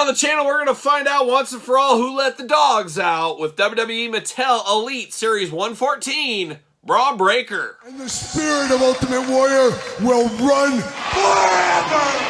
on the channel, we're going to find out once and for all who let the dogs out with WWE Mattel Elite Series 114, Bron Breakker. And the spirit of Ultimate Warrior will run forever!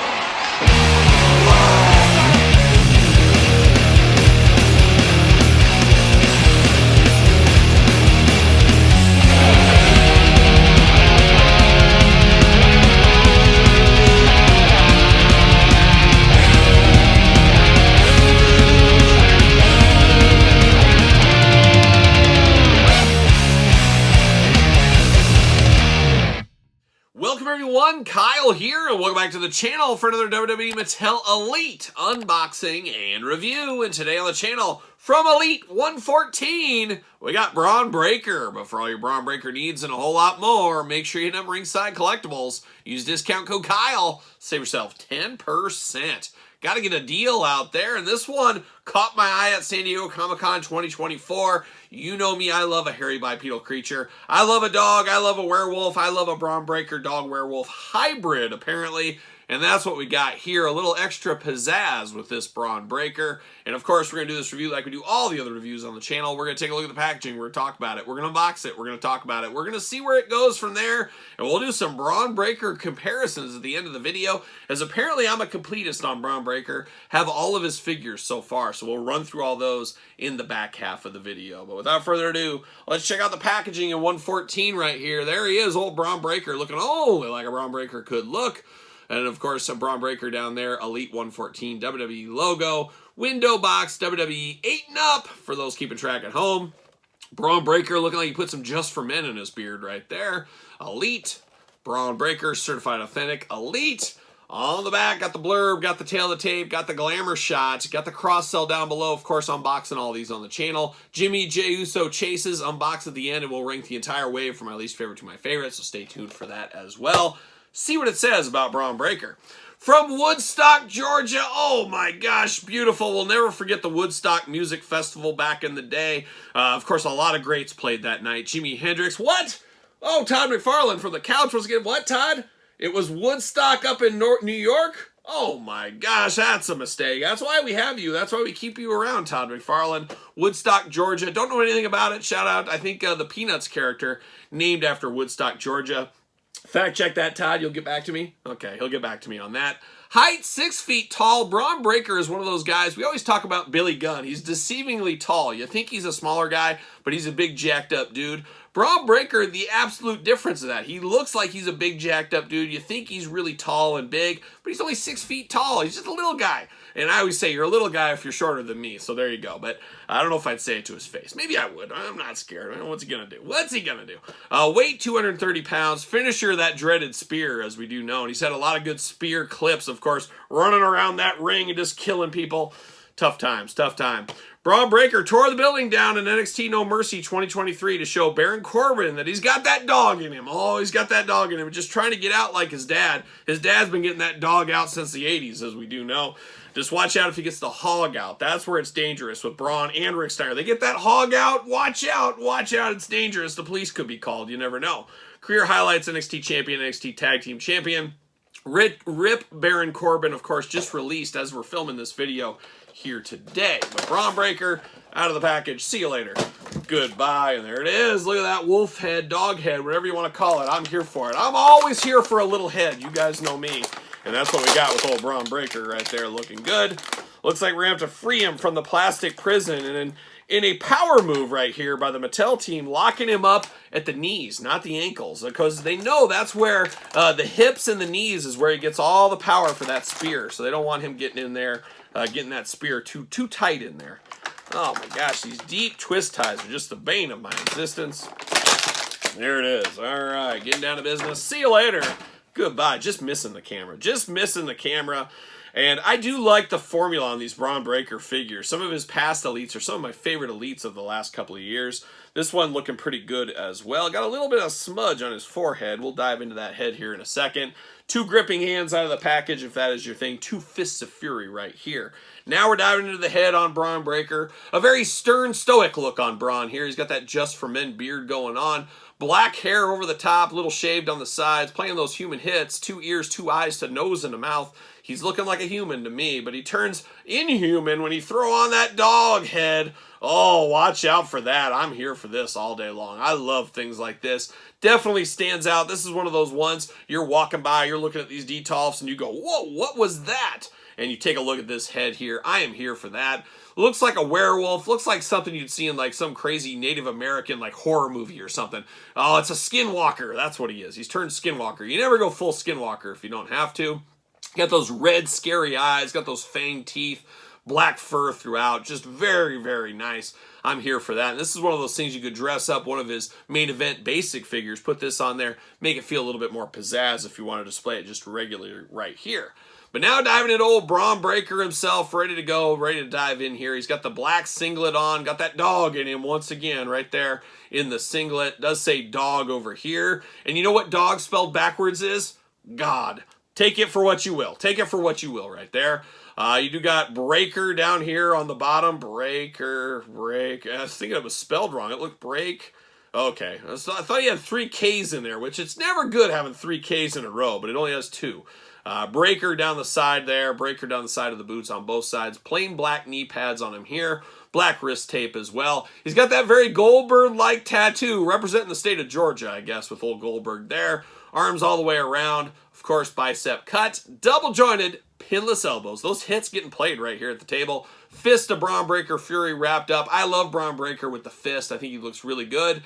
Welcome everyone, Kyle here, and welcome back to the channel for another WWE Mattel Elite unboxing and review. And today on the channel, from Elite 114, we got Bron Breakker. But for all your Bron Breakker needs and a whole lot more, make sure you hit up Ringside Collectibles. Use discount code Kyle, save yourself 10%. Got to get a deal out there, and this one caught my eye at San Diego Comic-Con 2024. You know me, I love a hairy bipedal creature. I love a dog, I love a werewolf, I love a Bron Breakker dog-werewolf hybrid, apparently. And that's what we got here, a little extra pizzazz with this Bron Breakker. And of course, we're going to do this review like we do all the other reviews on the channel. We're going to take a look at the packaging, we're going to talk about it, we're going to unbox it, we're going to talk about it, we're going to see where it goes from there, and we'll do some Bron Breakker comparisons at the end of the video, as apparently I'm a completist on Bron Breakker, have all of his figures so far, so we'll run through all those in the back half of the video. But without further ado, let's check out the packaging in 114 right here. There he is, old Bron Breakker, looking only like a Bron Breakker could look. And of course, a Bron Breakker down there, Elite 114 WWE logo, window box, WWE 8 and up, for those keeping track at home. Bron Breakker looking like he put some Just for Men in his beard right there. Elite, Bron Breakker, certified authentic, Elite. On the back, got the blurb, got the tail of the tape, got the glamour shots, got the cross sell down below. Of course, unboxing all these on the channel. Jimmy J. Uso chases, unbox at the end, and we'll rank the entire wave from my least favorite to my favorite, so stay tuned for that as well. See what it says about Bron Breakker. From Woodstock, Georgia. Oh my gosh, beautiful. We'll never forget the Woodstock Music Festival back in the day. Of course, a lot of greats played that night. Jimi Hendrix. What? Oh, Todd McFarlane from the couch was getting what, Todd? It was Woodstock up in New York? Oh my gosh, that's a mistake. That's why we have you. That's why we keep you around, Todd McFarlane. Woodstock, Georgia. Don't know anything about it. Shout out, I think, the Peanuts character named after Woodstock, Georgia. Fact check that, Todd. You'll get back to me? Okay, he'll get back to me on that. Height, 6 feet tall. Bron Breakker is one of those guys. We always talk about Billy Gunn. He's deceivingly tall. You think he's a smaller guy, but he's a big jacked up dude. Bron Breakker, the absolute difference of that. He looks like he's a big jacked up dude. You think he's really tall and big, but he's only 6 feet tall. He's just a little guy. And I always say you're a little guy if you're shorter than me. So there you go. But I don't know if I'd say it to his face. Maybe I would. I'm not scared. What's he going to do? What's he going to do? Weight 230 pounds. Finisher, that dreaded spear, as we do know. And he's had a lot of good spear clips, of course, running around that ring and just killing people. Tough times. Tough time. Bron Breakker tore the building down in NXT No Mercy 2023 to show Baron Corbin that he's got that dog in him. Oh, he's got that dog in him. Just trying to get out like his dad. His dad's been getting that dog out since the 80s, as we do know. Just watch out if he gets the hog out. That's where it's dangerous with Bron and Rick Steiner. They get that hog out, watch out, it's dangerous. The police could be called, you never know. Career highlights, NXT Champion, NXT Tag Team Champion. Rip Baron Corbin, of course, just released as we're filming this video here today. But Bron Breakker, out of the package. See you later. Goodbye. And there it is. Look at that wolf head, dog head, whatever you want to call it. I'm here for it. I'm always here for a little head. You guys know me. And that's what we got with old Bron Breakker right there, looking good. Looks like we're going to have to free him from the plastic prison. And in a power move right here by the Mattel team, locking him up at the knees, not the ankles. Because they know that's where the hips and the knees is where he gets all the power for that spear. So they don't want him getting in there, getting that spear too tight in there. Oh my gosh, these deep twist ties are just the bane of my existence. There it is. All right, getting down to business. See you later. Goodbye. Just missing the camera. Just missing the camera. And I do like the formula on these Bron Breakker figures. Some of his past elites are some of my favorite elites of the last couple of years. This one looking pretty good as well. Got a little bit of smudge on his forehead. We'll dive into that head here in a second. 2 gripping hands out of the package, if that is your thing. 2 fists of fury right here. Now we're diving into the head on Bron Breakker. A very stern, stoic look on Bron here. He's got that Just for Men beard going on. Black hair over the top, little shaved on the sides, playing those human hits, 2 ears, 2 eyes to nose and a mouth. He's looking like a human to me, but he turns Inhuman when you throw on that dog head. Oh, watch out for that. I'm here for this all day long. I love things like this. Definitely stands out. This is one of those ones you're walking by, you're looking at these detolfs, and you go, whoa, what was that? And you take a look at this head here. I am here for that. Looks like a werewolf. Looks like something you'd see in like some crazy Native American like horror movie or something. Oh, it's a skinwalker. That's what he is. He's turned skinwalker. You never go full skinwalker if you don't have to. Got those red, scary eyes. Got those fanged teeth. Black fur throughout. Just very, very nice. I'm here for that. And this is one of those things you could dress up one of his main event basic figures. Put this on there. Make it feel a little bit more pizzazz if you want to display it just regularly right here. But now diving into old Bron Breakker himself, ready to go, ready to dive in here. He's got the black singlet on, got that dog in him once again right there in the singlet. Does say dog over here. And you know what dog spelled backwards is? God. Take it for what you will. Take it for what you will right there. You do got Breaker down here on the bottom. Breaker, break. I was thinking it was spelled wrong. It looked break. Okay. I thought he had 3 Ks in there, which it's never good having 3 Ks in a row, but it only has 2. Breaker down the side there. Breaker down the side of the boots on both sides. Plain black knee pads on him here. Black wrist tape as well. He's got that very Goldberg-like tattoo representing the state of Georgia, I guess, with old Goldberg there. Arms all the way around. Of course, bicep cut. Double jointed. Pinless elbows. Those hits getting played right here at the table. Fist of Bron Breakker Fury wrapped up. I love Bron Breakker with the fist. I think he looks really good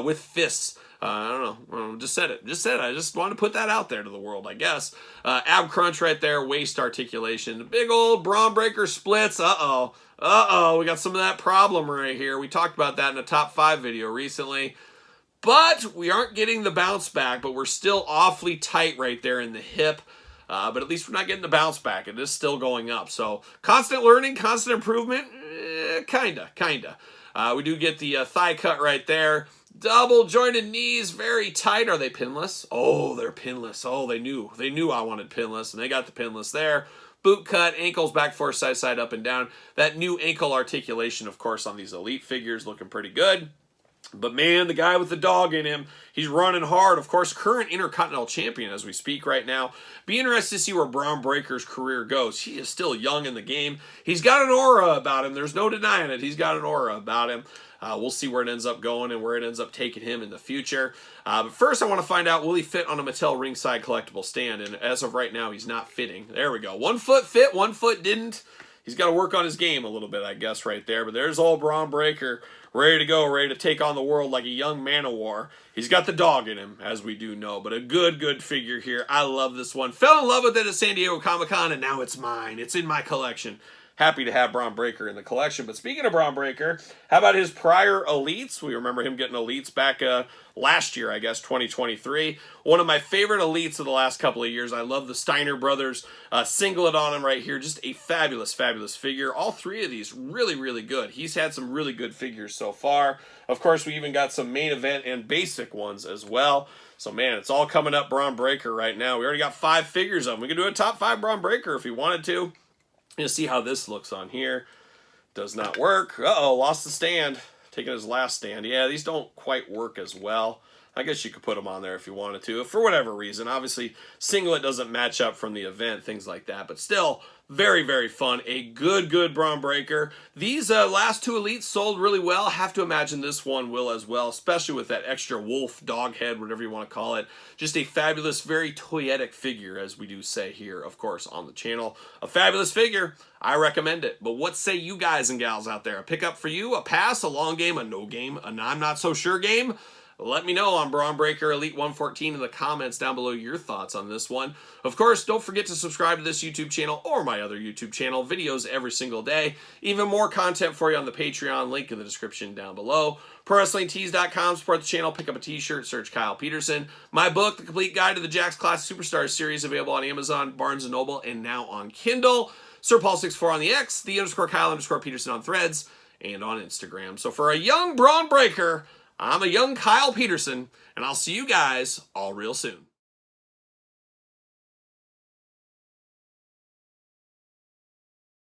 with fists. I don't know. Just said it. I just wanted to put that out there to the world, I guess. Ab crunch right there. Waist articulation. Big old Bron Breakker splits. Uh-oh. We got some of that problem right here. We talked about that in a top 5 video recently. But we aren't getting the bounce back, but we're still awfully tight right there in the hip. But at least we're not getting the bounce back. It is still going up. So constant learning, constant improvement, kinda. We do get the thigh cut right there. Double jointed knees, very tight. Are they pinless? Oh, they're pinless. Oh, they knew I wanted pinless, and they got the pinless there. Boot cut, ankles back four, side, up and down. That new ankle articulation, of course, on these elite figures looking pretty good. But man, the guy with the dog in him, he's running hard. Of course, current Intercontinental Champion as we speak right now. Be interested to see where Bron Breakker's career goes. He is still young in the game. He's got an aura about him. There's no denying it. He's got an aura about him. We'll see where it ends up going and where it ends up taking him in the future. But first, I want to find out, will he fit on a Mattel ringside collectible stand? And as of right now, he's not fitting. There we go. 1 foot fit, 1 foot didn't. He's got to work on his game a little bit, I guess, right there. But there's old Bron Breakker, ready to go, ready to take on the world like a young man of war. He's got the dog in him, as we do know, but a good figure here. I love this one. Fell in love with it at San Diego Comic-Con, and now it's mine. It's in my collection. Happy to have Bron Breakker in the collection. But speaking of Bron Breakker, how about his prior elites? We remember him getting elites back last year, I guess, 2023. One of my favorite elites of the last couple of years. I love the Steiner brothers singlet on him right here. Just a fabulous figure. All 3 of these really good. He's had some really good figures so far. Of course, we even got some main event and basic ones as well. So, man, it's all coming up Bron Breakker right now. We already got 5 figures of him. We could do a top 5 Bron Breakker if we wanted to. You'll see how this looks on here. Does not work. Uh-oh, lost the stand. Taking his last stand. Yeah, these don't quite work as well. I guess you could put them on there if you wanted to, for whatever reason. Obviously, singlet doesn't match up from the event, things like that. But still, very fun. A good Bron Breakker. These last 2 elites sold really well. Have to imagine this one will as well, especially with that extra wolf, dog head, whatever you want to call it. Just a fabulous, very toyetic figure, as we do say here, of course, on the channel. A fabulous figure. I recommend it. But what say you guys and gals out there? A pickup for you? A pass? A long game? A no game? An I'm not so sure game? Let me know on Bron Breakker Elite 114 in the comments down below your thoughts on this one. Of course, don't forget to subscribe to this YouTube channel or my other YouTube channel. Videos every single day. Even more content for you on the Patreon. Link in the description down below. ProWrestlingTees.com. Support the channel. Pick up a t-shirt. Search Kyle Peterson. My book, The Complete Guide to the Jakks Classic Superstars Series, available on Amazon, Barnes & Noble, and now on Kindle. Sir Paul64 on the X. _Kyle_Peterson on Threads. And on Instagram. So for a young Bron Breakker, I'm a young Kyle Peterson, and I'll see you guys all real soon.